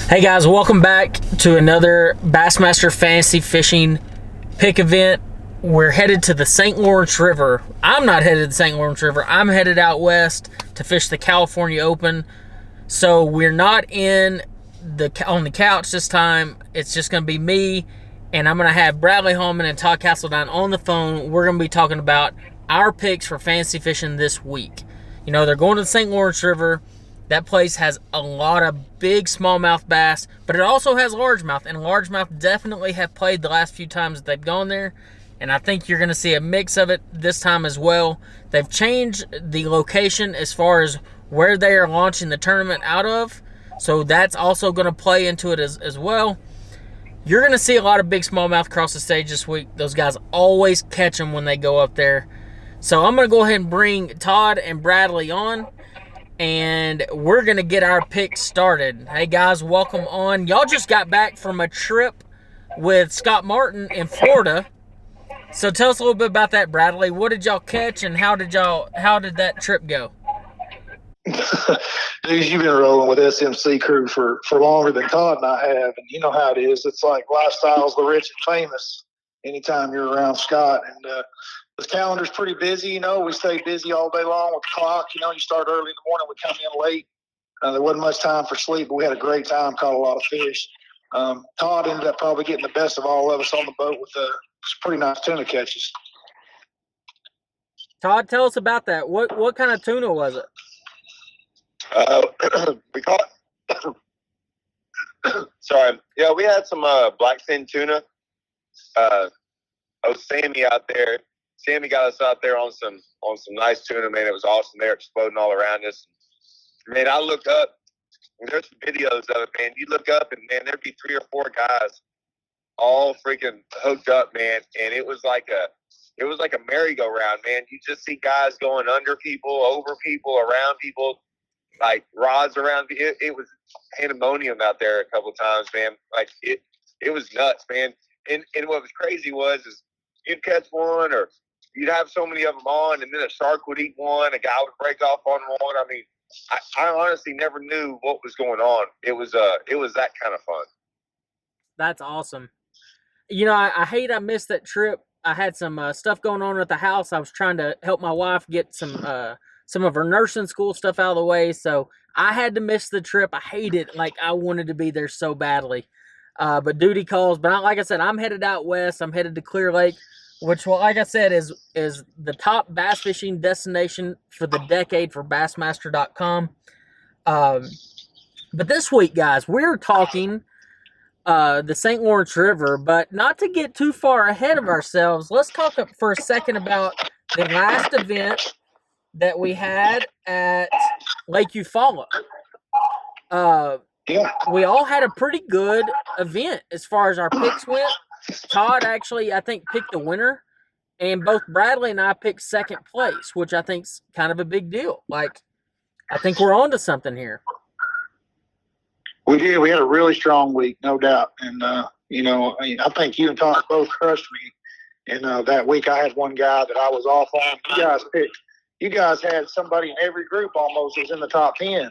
Hey guys, welcome back to another Bassmaster Fantasy Fishing pick event. We're headed to the St. Lawrence River. I'm not headed to the St. Lawrence River. I'm headed out west to fish the California Open. So we're not on the couch this time. It's just going to be me, and I'm going to have Bradley Hallman and Todd Castledine on the phone. We're going to be talking about our picks for fantasy fishing this week. You know, they're going to the St. Lawrence River. That place has a lot of big smallmouth bass, but it also has largemouth, and largemouth definitely have played the last few times that they've gone there, and I think you're going to see a mix of it this time as well. They've changed the location as far as where they are launching the tournament out of, so that's also going to play into it as well. You're going to see a lot of big smallmouth across the stage this week. Those guys always catch them when they go up there. So I'm going to go ahead and bring Todd and Bradley on, and we're going to get our picks started. Hey, guys, welcome on. Y'all just got back from a trip with Scott Martin in Florida. So tell us a little bit about that, Bradley. What did y'all catch, and how did that trip go? Dude, you've been rolling with SMC crew for longer than Todd and I have, and you know how it is. It's like lifestyles the rich and famous anytime you're around Scott. And the calendar's pretty busy, you know. We stay busy all day long with the clock. You know, you start early in the morning, we come in late. There wasn't much time for sleep, but we had a great time, caught a lot of fish. Todd ended up probably getting the best of all of us on the boat with some pretty nice tuna catches. Todd, tell us about that. What kind of tuna was it? We caught sorry. Yeah, we had some blackfin tuna. Sammy out there. Sammy got us out there on some nice tuna, man. It was awesome. They're exploding all around us. Man, I looked up, and there's some videos of it, man. You look up, and man, there'd be 3 or 4 guys all freaking hooked up, man. And it was like a merry-go-round, man. You just see guys going under people, over people, around people, like rods around. It was pandemonium out there a couple of times, man. Like it was nuts, man. And what was crazy is you'd catch one, or you'd have so many of them on, and then a shark would eat one, a guy would break off on one. I mean, I honestly never knew what was going on. It was that kind of fun. That's awesome. You know, I hate I missed that trip. I had some stuff going on at the house. I was trying to help my wife get some of her nursing school stuff out of the way, so I had to miss the trip. I hate it. Like, I wanted to be there so badly. But duty calls. But like I said, I'm headed out west. I'm headed to Clear Lake, which, well, like I said, is the top bass fishing destination for the decade for Bassmaster.com. But this week, guys, we're talking the St. Lawrence River, but not to get too far ahead of ourselves, let's talk for a second about the last event that we had at Lake Eufaula. We all had a pretty good event as far as our picks went. Todd actually, I think, picked the winner, and both Bradley and I picked second place, which I think's kind of a big deal. Like, I think we're on to something here. We did. We had a really strong week, no doubt. And, you know, I think you and Todd both crushed me. And that week I had one guy that I was off on. You guys had somebody in every group almost that was in the top 10.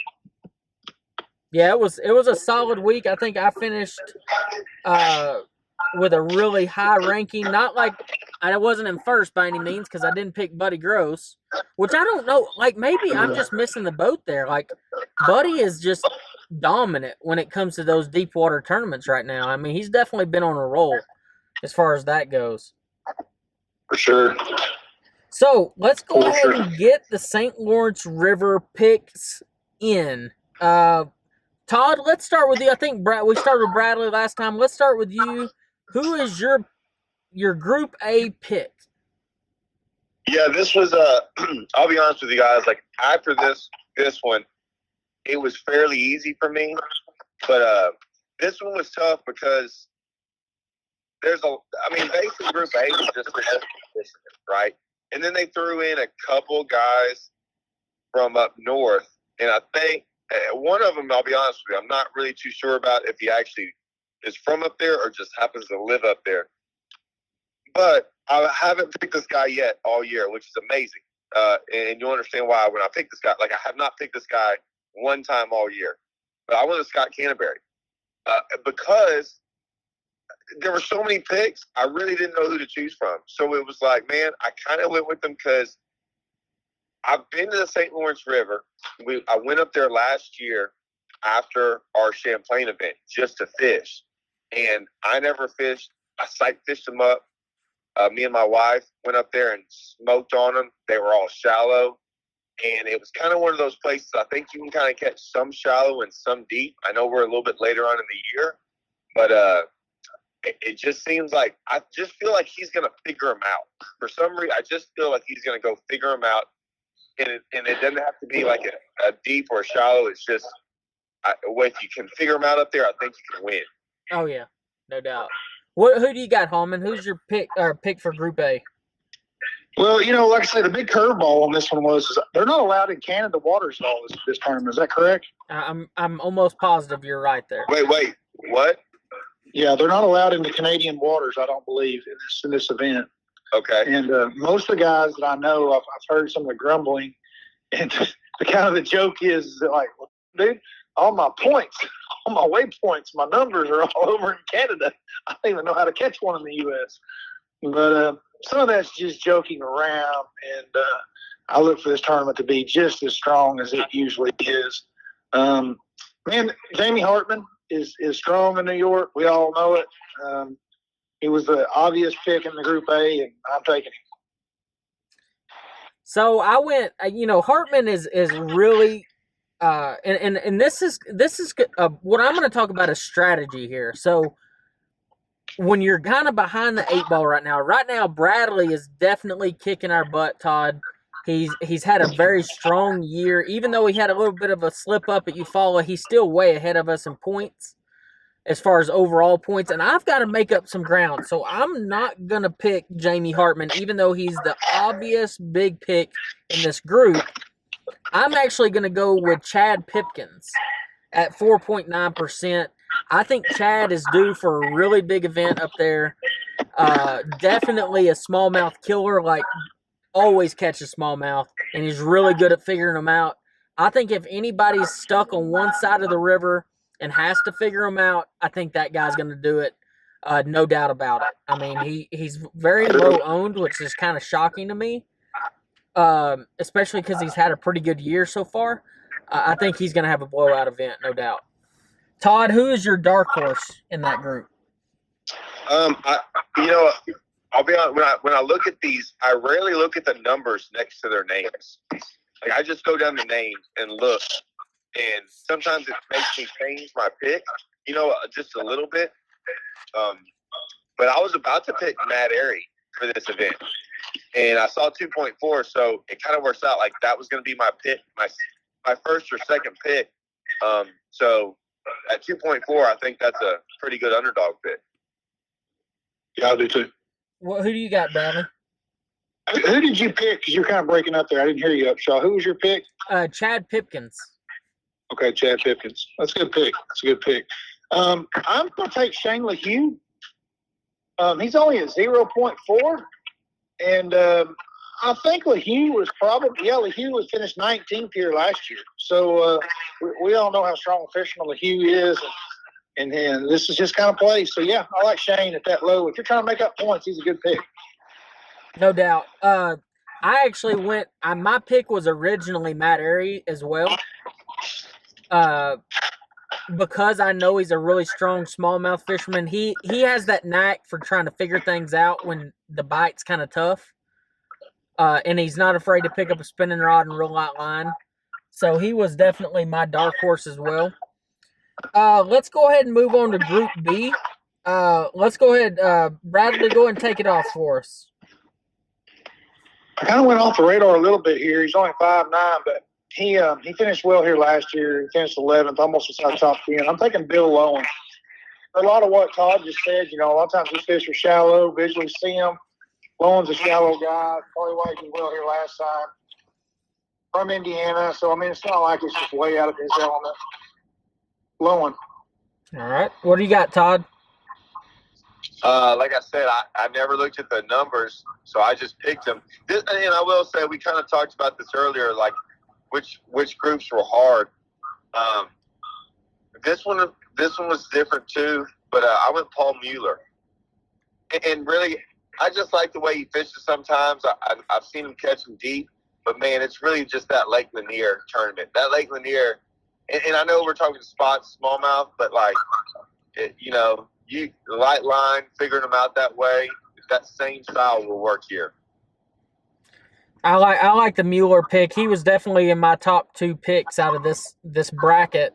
Yeah, it was a solid week. I think I finished with a really high ranking. Not like I wasn't in first by any means, because I didn't pick Buddy Gross, which I don't know. Like, maybe I'm just missing the boat there. Like, Buddy is just dominant when it comes to those deep water tournaments right now. I mean, he's definitely been on a roll as far as that goes. For sure. So let's go ahead and get the St. Lawrence River picks in. Todd, let's start with you. I think we started with Bradley last time. Let's start with you. Who is your Group A pick? Yeah, this was I'll be honest with you guys. Like, after this one, it was fairly easy for me. But this one was tough because basically Group A was just right, and then they threw in a couple guys from up north, and I think one of them, I'll be honest with you, I'm not really too sure about if he actually is from up there or just happens to live up there. But I haven't picked this guy yet all year, which is amazing. And you'll understand why when I pick this guy. Like, I have not picked this guy one time all year. But I went with Scott Canterbury. because there were so many picks, I really didn't know who to choose from. So it was like, man, I kind of went with them because I've been to the St. Lawrence River. I went up there last year after our Champlain event just to fish. And I never fished. I sight fished them up. Me and my wife went up there and smoked on them. They were all shallow. And it was kind of one of those places I think you can kind of catch some shallow and some deep. I know we're a little bit later on in the year, but it just seems like I just feel like he's going to figure them out. For some reason, I just feel like he's going to go figure them out. And it doesn't have to be like a deep or shallow. It's just if you can figure them out up there, I think you can win. Oh, yeah, no doubt. Who do you got, Hallman? Who's your pick for Group A? Well, like I say, the big curveball on this one was they're not allowed in Canada waters at all this tournament. Is that correct? I'm almost positive you're right there. Wait, what? Yeah, they're not allowed in the Canadian waters, I don't believe, in this event. Okay. And most of the guys that I know, I've heard some of the grumbling, and the joke is that, like, dude, all my points, all my waypoints, my numbers are all over in Canada. I don't even know how to catch one in the U.S. But some of that's just joking around, and I look for this tournament to be just as strong as it usually is. Man, Jamie Hartman is strong in New York. We all know it. He was the obvious pick in the Group A, and I'm taking him. So I went. Hartman is really, and this is what I'm going to talk about is strategy here. So when you're kind of behind the 8 ball right now, Bradley is definitely kicking our butt, Todd. He's had a very strong year. Even though he had a little bit of a slip up at Eufaula, he's still way ahead of us in points as far as overall points. And I've got to make up some ground. So I'm not going to pick Jamie Hartman, even though he's the obvious big pick in this group. I'm actually going to go with Chad Pipkins at 4.9%. I think Chad is due for a really big event up there. Definitely a smallmouth killer, like always catches smallmouth, and he's really good at figuring them out. I think if anybody's stuck on one side of the river and has to figure them out, I think that guy's going to do it. No doubt about it. I mean, he's very low owned, which is kind of shocking to me, especially because he's had a pretty good year so far. I think he's going to have a blowout event, no doubt. Todd, who is your dark horse in that group? I'll be honest, when I look at these, I rarely look at the numbers next to their names. Like, I just go down the names and look, and sometimes it makes me change my pick, just a little bit. But I was about to pick Matt Airy for this event, and I saw 2.4, so it kind of works out like that was going to be my pick, my first or second pick. So at 2.4, I think that's a pretty good underdog pick. Yeah, I do too. Well, who do you got, Bradley? Who did you pick? Because you're kind of breaking up there. I didn't hear you, Upshaw. Who was your pick? Chad Pipkins. Okay, Chad Pipkins. That's a good pick. I'm going to take Shane LaHue. He's only at 0.4. And I think LaHue was LaHue was finished 19th here last year. So we all know how strong a fisherman LaHue is. And this is just kind of play. So, yeah, I like Shane at that low. If you're trying to make up points, he's a good pick. No doubt. I actually went my pick was originally Matt Airy as well. Because I know he's a really strong smallmouth fisherman. He has that knack for trying to figure things out when the bite's kind of tough. And he's not afraid to pick up a spinning rod and real light line. So he was definitely my dark horse as well. Let's go ahead and move on to Group B. Let's go ahead, Bradley, go ahead and take it off for us. I kind of went off the radar a little bit here. He's only 5'9", but he finished well here last year. He finished 11th, almost inside top 10. I'm taking Bill Lowen. A lot of what Todd just said, a lot of times these fish are shallow, visually see them. Lowen's a shallow guy. Probably why he did well here last time. From Indiana, so, it's not like it's just way out of his element. Lowen. All right. What do you got, Todd? Like I said, I never looked at the numbers, so I just picked them. And I will say, we kind of talked about this earlier, like which groups were hard. This one was different too, but I went Paul Mueller, and really, I just like the way he fishes. Sometimes I've seen him catch them deep, but man, it's really just that Lake Lanier tournament. That Lake Lanier, and I know we're talking spots, smallmouth, but like, the light line, figuring them out that way, that same style will work here. I like the Mueller pick. He was definitely in my top 2 picks out of this bracket.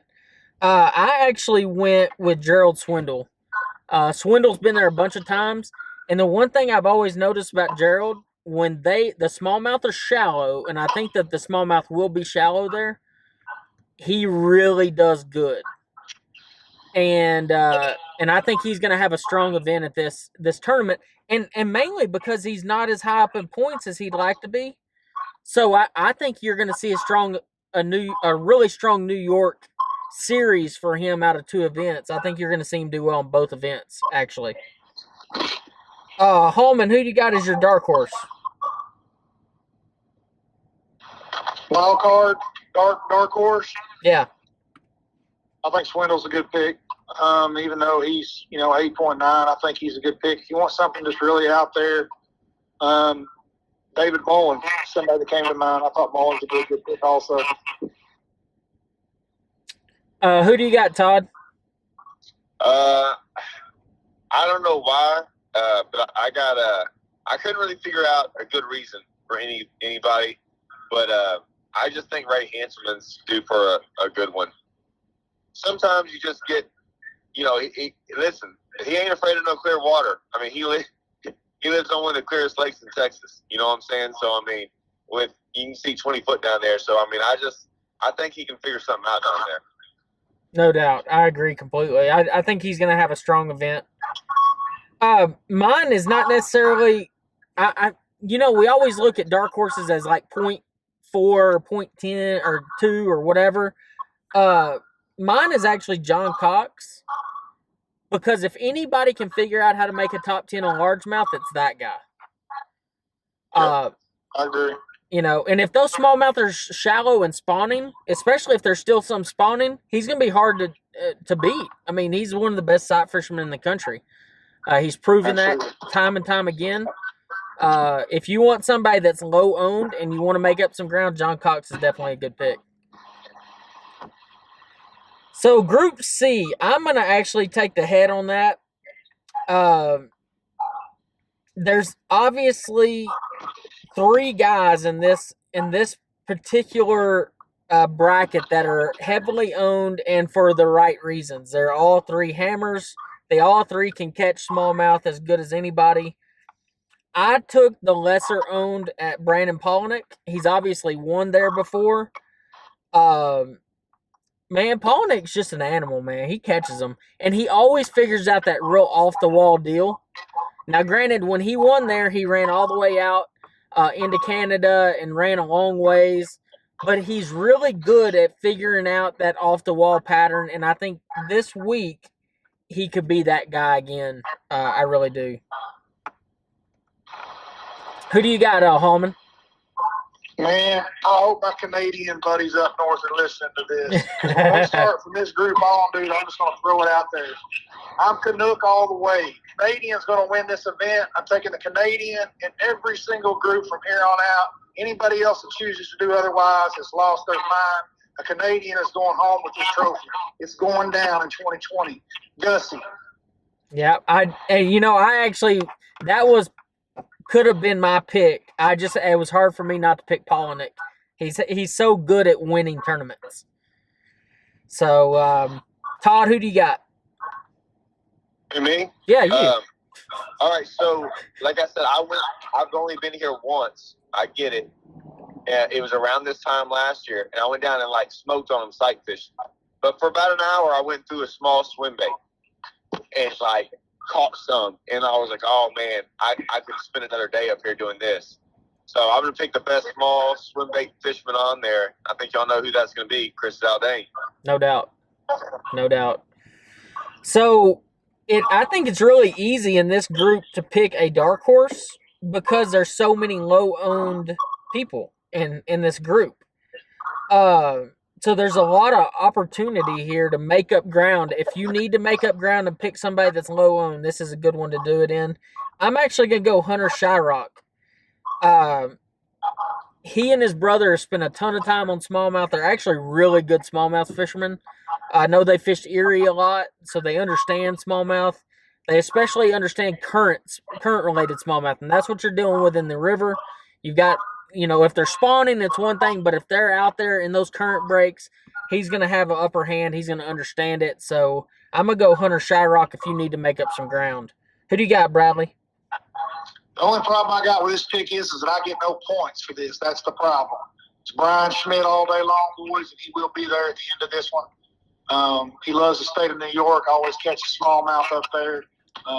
I actually went with Gerald Swindle. Swindle's been there a bunch of times, and the one thing I've always noticed about Gerald, when the smallmouth are shallow, and I think that the smallmouth will be shallow there, he really does good. And I think he's going to have a strong event at this tournament, and mainly because he's not as high up in points as he'd like to be. So I think you're going to see a really strong New York series for him out of 2 events. I think you're going to see him do well in both events, actually. Hallman, who do you got as your dark horse? Wild card, dark horse. Yeah. I think Swindle's a good pick. Even though he's 8.9, I think he's a good pick. If you want something that's really out there, David Mullen, somebody that came to mind. I thought Mullen's a good pick also. Who do you got, Todd? I don't know why, but I couldn't really figure out a good reason for anybody, but I just think Ray Hanselman's due for a good one. Sometimes you just get, listen, he ain't afraid of no clear water. I mean, he lives on one of the clearest lakes in Texas. You know what I'm saying? So, I mean, you can see 20 foot down there. So, I mean, I think he can figure something out down there. No doubt. I agree completely. I think he's going to have a strong event. Mine is not necessarily, we always look at dark horses as like 0.4 or 0.10 or 2 or whatever. Mine is actually John Cox, because if anybody can figure out how to make a top 10 on largemouth, it's that guy. I agree. And if those smallmouth are shallow and spawning, especially if there's still some spawning, he's going to be hard to beat. I mean, he's one of the best sight fishermen in the country. He's proven that time and time again. If you want somebody that's low owned and you want to make up some ground, John Cox is definitely a good pick. So Group C, I'm going to actually take the head on that. There's obviously 3 guys in this particular bracket that are heavily owned and for the right reasons. They're all 3 hammers. They all 3 can catch smallmouth as good as anybody. I took the lesser owned at Brandon Polnick. He's obviously won there before. Man, Polnick's just an animal, man. He catches them. And he always figures out that real off-the-wall deal. Now, granted, when he won there, he ran all the way out into Canada and ran a long ways. But he's really good at figuring out that off-the-wall pattern. And I think this week, he could be that guy again. I really do. Who do you got, Hallman? Man, I hope my Canadian buddies up north are listening to this. Let's start from this group on, dude. I'm just going to throw it out there. I'm Canuck all the way. Canadian's going to win this event. I'm taking the Canadian in every single group from here on out. Anybody else that chooses to do otherwise has lost their mind. A Canadian is going home with this trophy. It's going down in 2020. Gussie. Yeah, could have been my pick. It was hard for me not to pick Polnick. He's so good at winning tournaments. So, Todd, who do you got? Me? Yeah, you. All right, so like I said, I've only been here once. I get it. It was around this time last year, and I went down and smoked on them sight fishing. But for about an hour, I went through a small swim bait and caught some, and I was like, oh man, I could spend another day up here doing this. So I'm going to pick the best small swim bait fisherman on there. I think y'all know who that's going to be, Chris Zaldane. No doubt. So I think it's really easy in this group to pick a dark horse because there's so many low-owned people in this group. So there's a lot of opportunity here to make up ground. If you need to make up ground and pick somebody that's low owned, this is a good one to do it in. I'm actually going to go Hunter Shyrock. He and his brother spent a ton of time on smallmouth. They're actually really good smallmouth fishermen. I know they fished Erie a lot, so they understand smallmouth. They especially understand current-related smallmouth, and that's what you're dealing with in the river. You've got, if they're spawning, it's one thing, but if they're out there in those current breaks, he's going to have an upper hand. He's going to understand it. So I'm going to go Hunter Shyrock if you need to make up some ground. Who do you got, Bradley? The only problem I got with this pick is that I get no points for this. That's the problem. It's Brian Schmidt all day long, boys, and he will be there at the end of this one. He loves the state of New York, always catches smallmouth up there.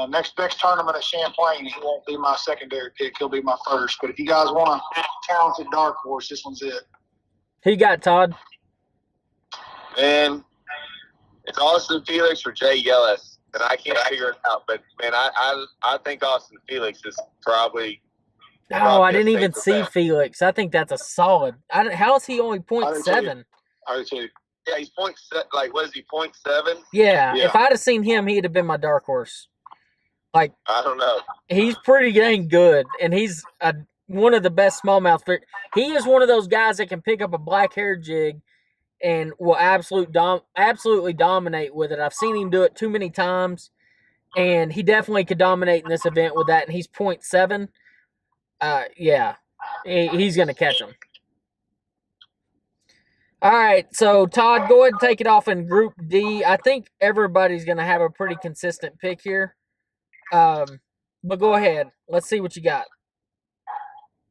Next tournament at Champlain, he won't be my secondary pick. He'll be my first. But if you guys want a talented dark horse, this one's it. Who you got, Todd? Man, it's Austin Felix or Jay Yellis, and I can't figure it out. But, man, I think Austin Felix is probably – Oh, I didn't even see Felix. I think that's a solid. How is he only 0.7? I do too. Yeah, he's 0.7. Like, what is he, 0.7? Yeah, if I'd have seen him, he'd have been my dark horse. Like, I don't know. He's pretty dang good, and he's one of the best smallmouth fish. He is one of those guys that can pick up a black hair jig and will absolutely dominate with it. I've seen him do it too many times, and he definitely could dominate in this event with that, and he's 0.7. Yeah, he's going to catch him. All right, so Todd, go ahead and take it off in Group D. I think everybody's going to have a pretty consistent pick here. But go ahead. Let's see what you got.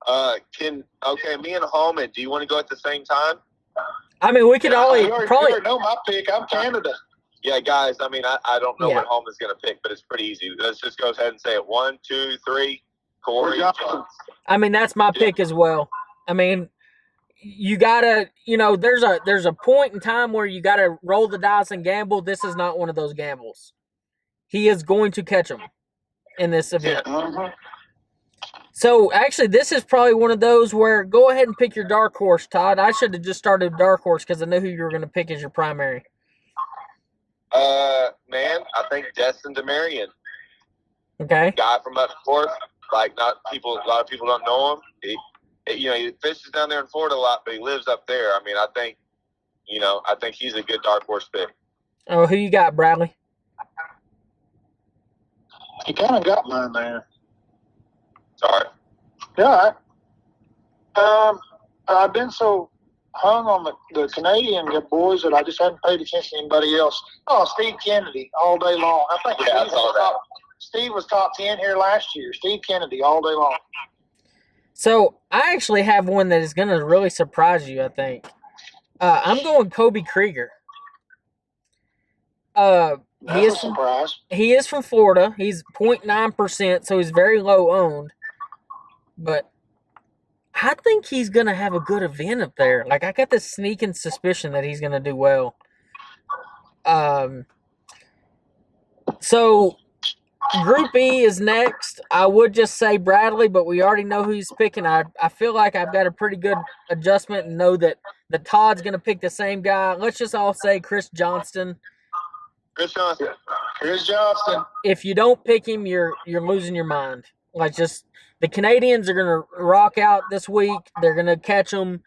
Me and Hallman, do you want to go at the same time? I mean, we could probably you already know my pick. I'm Canada. Yeah, guys, I mean, I don't know what Hallman's going to pick, but it's pretty easy. Let's just go ahead and say it. 1, 2, 3, Corey. I mean, that's my pick as well. I mean, you gotta, there's a point in time where you gotta roll the dice and gamble. This is not one of those gambles. He is going to catch him in this event. Yeah. So, actually, this is probably one of those where go ahead and pick your dark horse, Todd. I should have just started dark horse because I knew who you were going to pick as your primary. Man, I think Destin DeMarion. Okay. Guy from up north. Like, a lot of people don't know him. He fishes down there in Florida a lot, but he lives up there. I mean, I think he's a good dark horse pick. Oh, who you got, Bradley? You kind of got mine there. Sorry. Yeah. I've been so hung on the Canadian boys that I just hadn't paid attention to anybody else. Oh, Steve Kennedy all day long. I think Steve was top 10 here last year. Steve Kennedy all day long. So, I actually have one that is going to really surprise you, I think. I'm going Kobe Krieger. He is from Florida. He's 0.9%, so he's very low owned. But I think he's going to have a good event up there. Like, I got this sneaking suspicion that he's going to do well. So, Group E is next. I would just say Bradley, but we already know who he's picking. I feel like I've got a pretty good adjustment and know that the Todd's going to pick the same guy. Let's just all say Chris Johnston. Chris Johnston. If you don't pick him, you're losing your mind. Like, just the Canadians are going to rock out this week. They're going to catch them.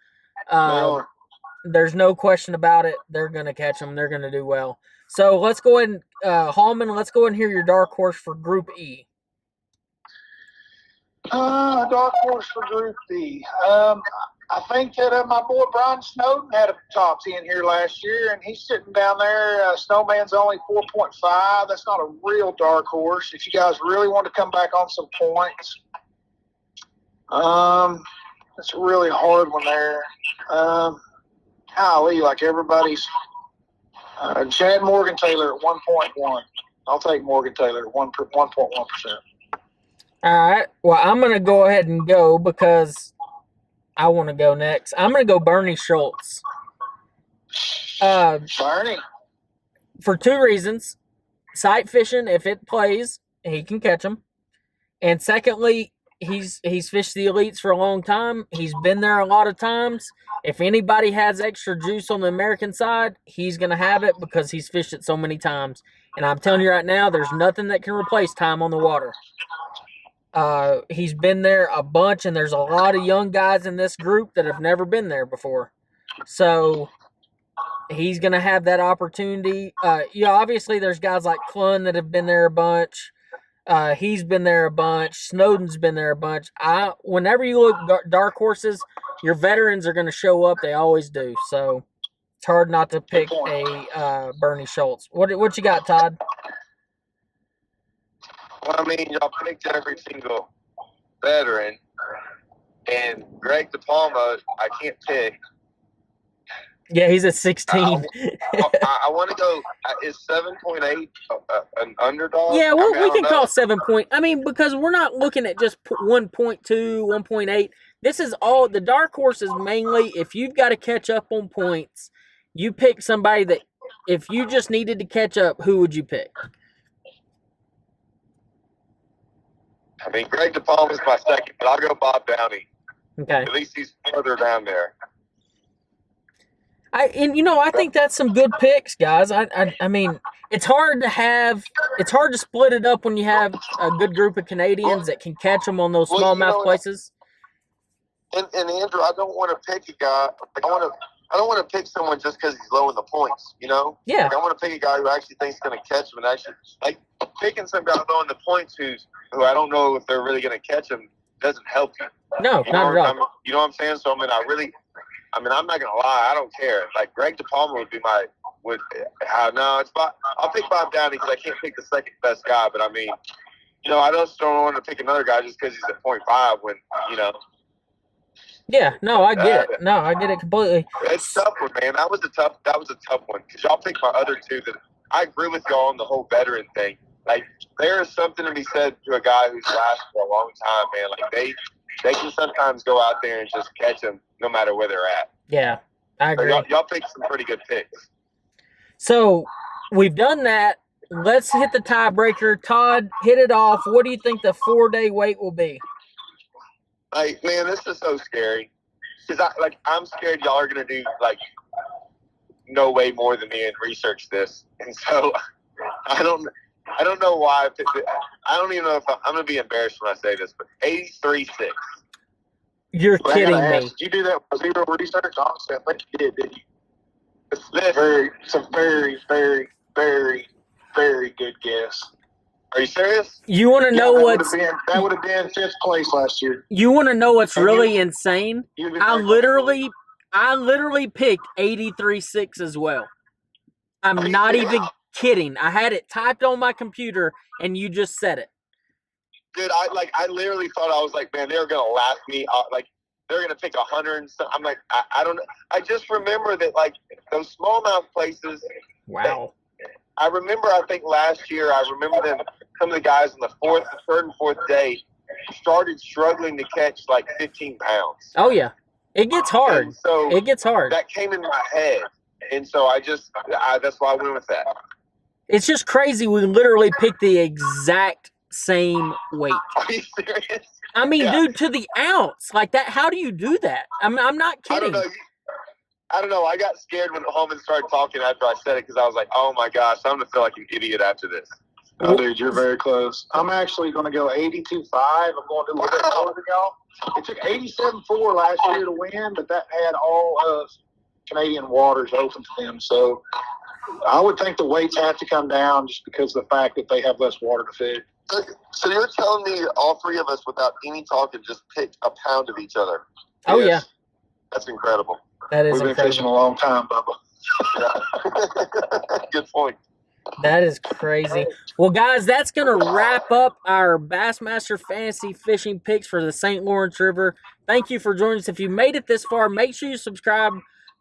There's no question about it. They're going to catch them. They're going to do well. So let's go ahead and Hallman. Let's go ahead and hear your dark horse for Group E. Dark horse for Group E. I think that my boy Brian Snowden had a top 10 here last year, and he's sitting down there. Snowman's only 4.5. That's not a real dark horse. If you guys really want to come back on some points, it's a really hard one there. Golly, like everybody's. Chad Morgan Taylor at 1.1. I'll take Morgan Taylor at 1.1%. All right. Well, I'm going to go ahead and go because I want to go next. I'm going to go Bernie Schultz. Bernie. For 2 reasons. Sight fishing, if it plays, he can catch them. And secondly, he's fished the elites for a long time. He's been there a lot of times. If anybody has extra juice on the American side, he's going to have it because he's fished it so many times. And I'm telling you right now, there's nothing that can replace time on the water. He's been there a bunch, and there's a lot of young guys in this group that have never been there before. So he's going to have that opportunity. Obviously there's guys like Clun that have been there a bunch. He's been there a bunch. Snowden's been there a bunch. Whenever you look dark horses, your veterans are going to show up. They always do. So it's hard not to pick a Bernie Schultz. What you got, Todd? Well, I mean, y'all picked every single veteran, and Greg DePalma, I can't pick. Yeah, he's at 16. I want to go. Is 7.8 an underdog? Yeah, well, we can call 7 point. I mean, because we're not looking at just 1.2, 1.8. This is all the dark horses mainly. If you've got to catch up on points, you pick somebody that. If you just needed to catch up, who would you pick? I mean, Greg DePalma is my second, but I'll go Bob Downey. Okay. At least he's further down there. I think that's some good picks, guys. I mean, it's hard to split it up when you have a good group of Canadians that can catch them on those smallmouth places. And Andrew, I don't want to pick a guy. Like, I don't want to pick someone just because he's low in the points. Yeah. Like, I want to pick a guy who actually thinks he's going to catch him, and actually, like, picking some guy low in the points who I don't know if they're really going to catch him doesn't help you. No, not at all. You know what I'm saying? So I'm not going to lie. I don't care. Like, Greg DePalma would be I'll pick Bob Downey because I can't pick the second best guy. But I mean, I just don't want to pick another guy just because he's at 0.5 when. Yeah, no, I get it. No, I get it completely. It's a tough one, man. That was a tough one because y'all picked my other two. That I agree with y'all on the whole veteran thing. Like, there is something to be said to a guy who's lasted for a long time, man. Like, they can sometimes go out there and just catch them no matter where they're at. Yeah, I agree. So y'all picked some pretty good picks. So we've done that. Let's hit the tiebreaker. Todd, hit it off. What do you think the 4-day wait will be? Like, man, this is so scary. Because I'm scared y'all are going to do, like, no way more than me and research this. And so I don't know why. I don't even know if I'm going to be embarrassed when I say this, but 83.6. You're kidding me. Did you do that with zero research? Honestly, I think you didn't you? It's a very, very, very, very good guess. Are you serious? You want to know that would have been 5th place last year. You want to know what's really insane? I literally picked 83.6 as well. I'm not even kidding. I had it typed on my computer, and you just said it. Dude, I literally thought, I was like, man, they're gonna laugh me out. Like, they're gonna pick 100 and stuff. I'm like, I don't know. I just remember that, like, those smallmouth places. Wow. I remember, I think last year, them. Some of the guys on the third and fourth day started struggling to catch like 15 pounds. Oh yeah, it gets hard. And so it gets hard. That came in my head, and so that's why I went with that. It's just crazy. We literally picked the exact same weight. Are you serious? I mean, dude, to the ounce like that. How do you do that? I'm not kidding. I don't know. I got scared when Hallman started talking after I said it because I was like, oh my gosh, I'm gonna feel like an idiot after this. Oh, dude, you're very close. I'm actually going to go 82.5. I'm going to do a little bit more than y'all. It took 87.4 last year to win, but that had all of Canadian waters open to them. So I would think the weights have to come down just because of the fact that they have less water to fish. So you're telling me all three of us, without any talking, just picked a pound of each other? Oh, yes. Yeah. That's incredible. That is We've been fishing a long time, Bubba. Yeah. Good point. That is crazy. Well, guys, that's going to wrap up our Bassmaster Fantasy Fishing picks for the St. Lawrence River. Thank you for joining us. If you made it this far, make sure you subscribe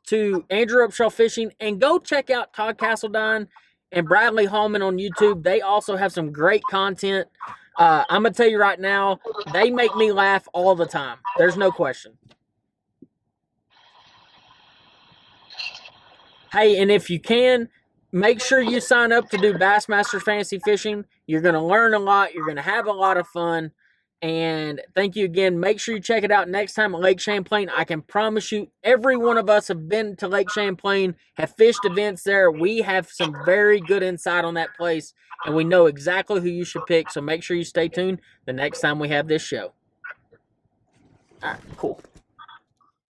to Andrew Upshaw Fishing and go check out Todd Castledine and Bradley Hallman on YouTube. They also have some great content. I'm going to tell you right now, they make me laugh all the time. There's no question. Hey, and if you can, make sure you sign up to do Bassmaster Fantasy Fishing. You're going to learn a lot. You're going to have a lot of fun. And thank you again. Make sure you check it out next time at Lake Champlain. I can promise you, every one of us have been to Lake Champlain, have fished events there. We have some very good insight on that place, and we know exactly who you should pick. So make sure you stay tuned the next time we have this show. All right, cool.